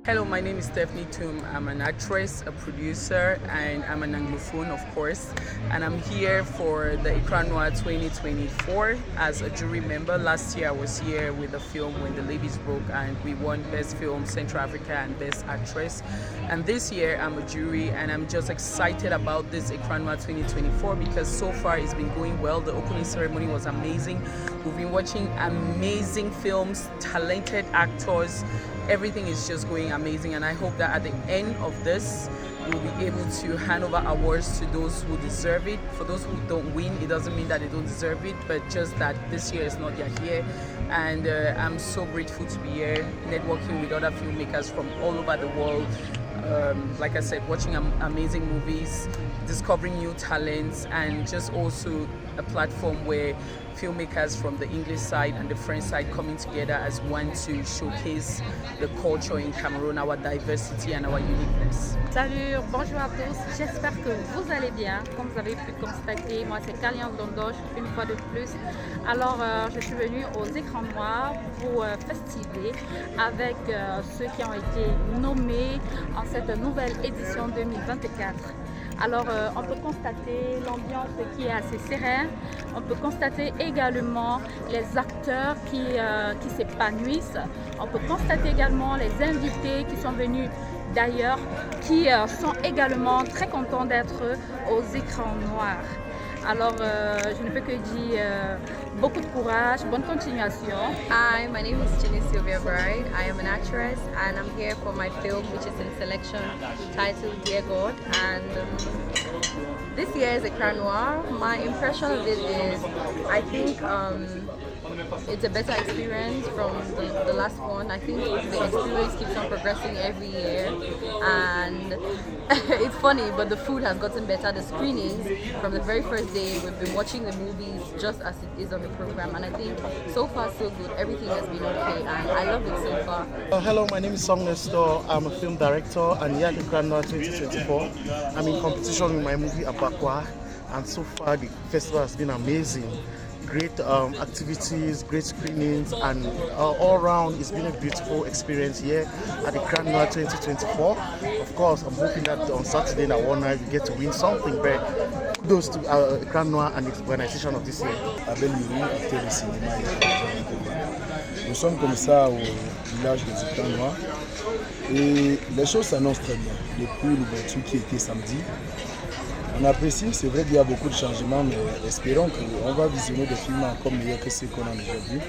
Hello, my name is Stephanie Toom. I'm an actress, a producer, and I'm an Anglophone, of course. And I'm here for the Écran Noir 2024 as a jury member. Last year I was here with the film When the Levees Broke, and we won Best Film Central Africa and Best Actress. And this year I'm a jury, and I'm just excited about this Écran Noir 2024 because so far it's been going well. The opening ceremony was amazing. We've been watching amazing films, talented actors. Everything is just going amazing, and I hope that at the end of this we'll be able to hand over awards to those who deserve it. For those who don't win, it doesn't mean that they don't deserve it, but just that this year is not yet here. And I'm so grateful to be here, networking with other filmmakers from all over the world. Like I said, watching amazing movies, discovering new talents, and just also a platform where filmmakers from the English side and the French side coming together as one to showcase the culture in Cameroon, our diversity and our uniqueness. Salut, bonjour à tous, j'espère que vous allez bien. Comme vous avez pu constater, moi c'est Kalian Dondoche une fois de plus. Alors je suis venue aux Écrans Noirs pour festiver avec ceux qui ont été nommés en cette nouvelle édition 2024. Alors on peut constater l'ambiance qui est assez sereine, on peut constater également les acteurs qui s'épanouissent, on peut constater également les invités qui sont venus d'ailleurs, qui sont également très contents d'être aux Écrans Noirs. Alors je ne peux que dire beaucoup de courage, bonne continuation. Hi, my name is Jenny Sylvia Bride. I am an actress and I'm here for my film which is in selection titled Dear God. And this year is Écran Noir. My impression of it is I think it's a better experience from the last one. I think the experience keeps on progressing every year, and it's funny, but the food has gotten better. The screenings from the very first day, we've been watching the movies just as it is on the program, and I think so far so good. Everything has been okay, and I love it so far. Hello, my name is Song Nestor. I'm a film director, and here at Écran Noir 2024, I'm in competition with my movie Abakwa, and so far the festival has been amazing. Great activities, great screenings, and all around it's been a beautiful experience here at the Écran Noir 2024. Of course, I'm hoping that on Saturday in one night we get to win something, but kudos to Écran Noir and the organization of this year. Abel Yuri, acteur de cinéma et Nous sommes comme ça au village des Écrans Noirs et les choses s'annoncent très bien. Depuis l'ouverture qui était samedi, on apprécie, c'est vrai qu'il y a beaucoup de changements, mais espérons qu'on va visionner des films encore meilleurs que ceux qu'on a déjà vus.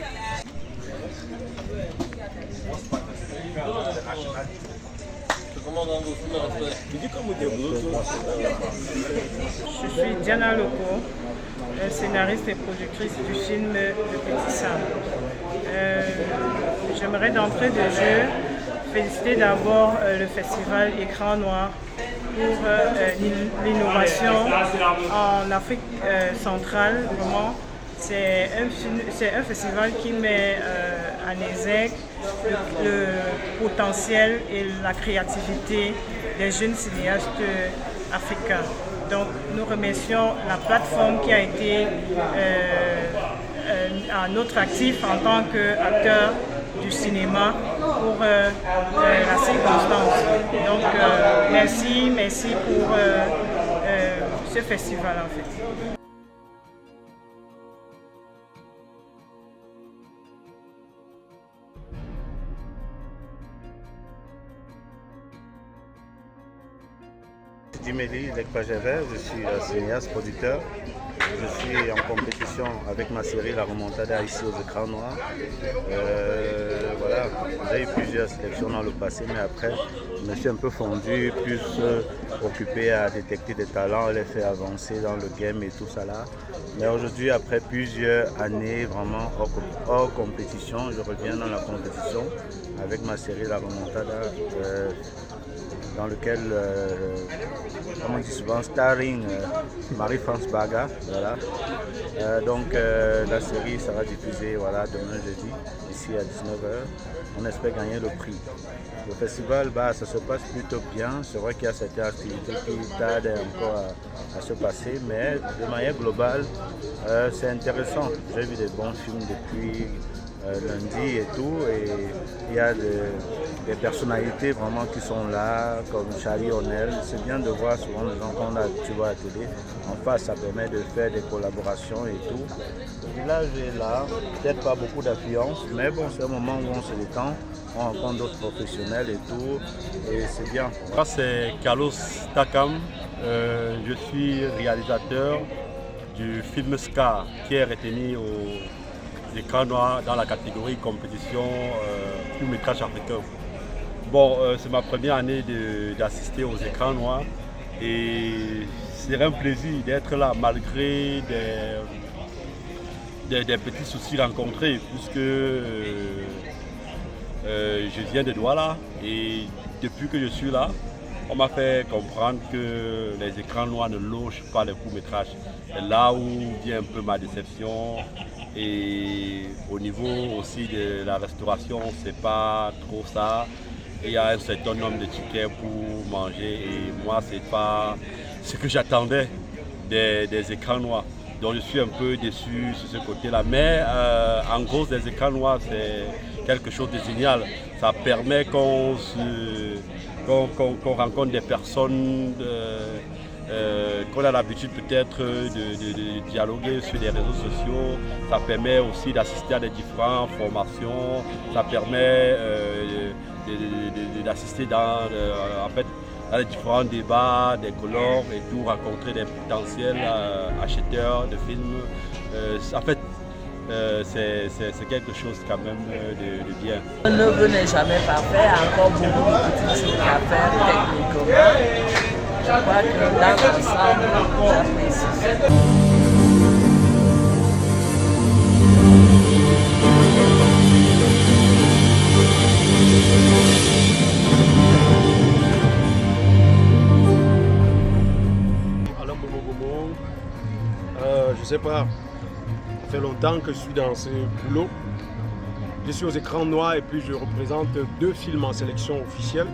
Je suis Diana Loco, scénariste et productrice du film Le Petit Sam. J'aimerais d'entrée de jeu féliciter d'abord le festival Écran Noir pour l'innovation en Afrique centrale. Vraiment, c'est un festival qui met en exergue le potentiel et la créativité des jeunes cinéastes africains. Donc nous remercions la plateforme qui a été à notre actif en tant qu'acteur du cinéma pour la circonstance. Donc merci pour ce festival en fait. Dimeli Lekpajever, je suis cinéaste, producteur. Je suis en compétition avec ma série La Remontada ici aux Écrans Noirs. Voilà, j'ai eu plusieurs sélections dans le passé, mais après, je me suis un peu fondu, plus occupé à détecter des talents, les faire avancer dans le game et tout ça là. Mais aujourd'hui, après plusieurs années vraiment hors compétition, je reviens dans la compétition avec ma série La Remontada. Dans lequel, comme on dit souvent, starring Marie-France Baga. Voilà. Donc la série sera diffusée demain jeudi, ici à 19h. On espère gagner le prix. Le festival, ça se passe plutôt bien. C'est vrai qu'il y a certaines activités qui tardent encore à se passer, mais de manière globale, c'est intéressant. J'ai vu des bons films depuis lundi et tout. Et il y a des personnalités vraiment qui sont là, comme Charlie O'Neill. C'est bien de voir souvent les gens qu'on a, tu vois, à la télé. En face, ça permet de faire des collaborations et tout. Le village est là, peut-être pas beaucoup d'affluence, mais bon, c'est un moment où on se détend, on rencontre d'autres professionnels et tout, et c'est bien. Moi, c'est Carlos Takam. Je suis réalisateur du film Scar, qui est retenu au écran noir dans la catégorie compétition court-métrage africain. Bon, c'est ma première année d'assister aux écrans noirs et c'est un plaisir d'être là malgré des petits soucis rencontrés puisque je viens de Douala et depuis que je suis là, on m'a fait comprendre que les écrans noirs ne logent pas les courts-métrages. C'est là où vient un peu ma déception. Et au niveau aussi de la restauration, c'est pas trop ça. Et il y a un certain nombre de tickets pour manger. Et moi, c'est pas ce que j'attendais des écrans noirs. Donc je suis un peu déçu sur ce côté-là. Mais en gros, des écrans noirs, c'est quelque chose de génial. Ça permet qu'on rencontre des personnes qu'on a l'habitude peut-être de dialoguer sur les réseaux sociaux. Ça permet aussi d'assister à des différentes formations. Ça permet d'assister dans les différents débats, des colloques et tout, rencontrer des potentiels acheteurs de films. En fait, c'est quelque chose quand même de bien. Un œuvre n'est jamais parfait, encore beaucoup de petites choses à faire techniquement. Je crois que dans l'ensemble, j'apprécie. Alain Bobo, je sais pas, ça fait longtemps que je suis dans ce boulot. Je suis aux écrans noirs et puis je représente 2 films en sélection officielle,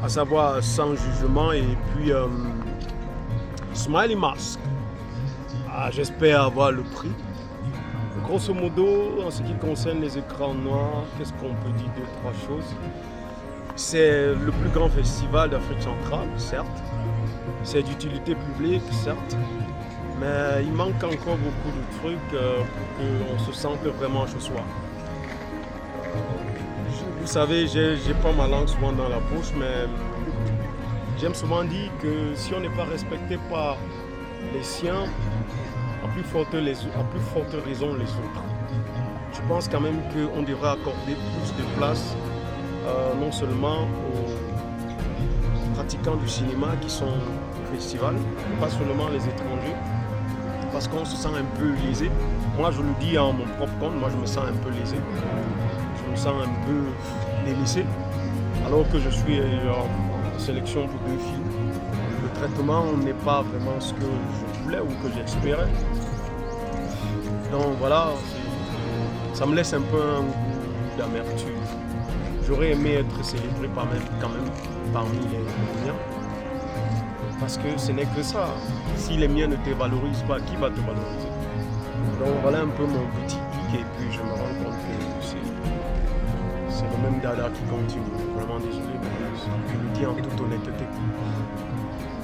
à savoir Sans jugement et puis Smiley Mask. J'espère avoir le prix. Grosso modo, en ce qui concerne les écrans noirs, qu'est-ce qu'on peut dire 2-3 choses? C'est le plus grand festival d'Afrique centrale, certes. C'est d'utilité publique, certes. Mais il manque encore beaucoup de trucs pour qu'on se sente vraiment chez soi. Vous savez, j'ai pas ma langue souvent dans la bouche, mais j'aime souvent dire que si on n'est pas respecté par les siens, à plus forte raison les autres. Je pense quand même qu'on devrait accorder plus de place, non seulement aux pratiquants du cinéma qui sont au festival, pas seulement les étrangers, parce qu'on se sent un peu lésé. Moi, je le dis en mon propre compte, moi je me sens un peu lésé. Je me sens un peu délaissé, alors que je suis en sélection pour 2 films. Le traitement n'est pas vraiment ce que je voulais ou que j'espérais. Donc voilà, ça me laisse un peu un goût d'amertume. J'aurais aimé être célébré quand même parmi les miens. Parce que ce n'est que ça. Si les miens ne te valorisent pas, qui va te valoriser? Donc voilà un peu mon petit hic et puis je me rends compte que c'est le même dada qui continue. Vraiment désolé, mais je le dis en toute honnêteté.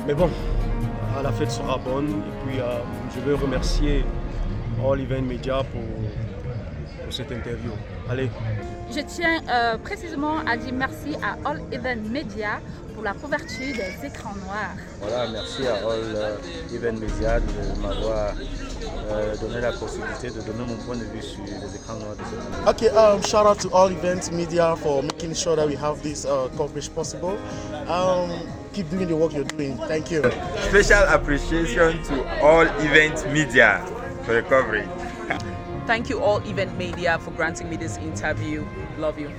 Mais bon, la fête sera bonne et puis je veux remercier All Event Media pour cette interview. Allez. Je tiens précisément à dire merci à All Event Media pour la couverture des écrans noirs. Voilà, merci à All Event Media de m'avoir donné la possibilité de donner mon point de vue sur les écrans noirs de cette année. Okay, shout out to All Event Media for making sure that we have this coverage possible. Keep doing the work you're doing. Thank you. Special appreciation to All Event Media for the coverage. Thank you, All Event Media, for granting me this interview. Love you.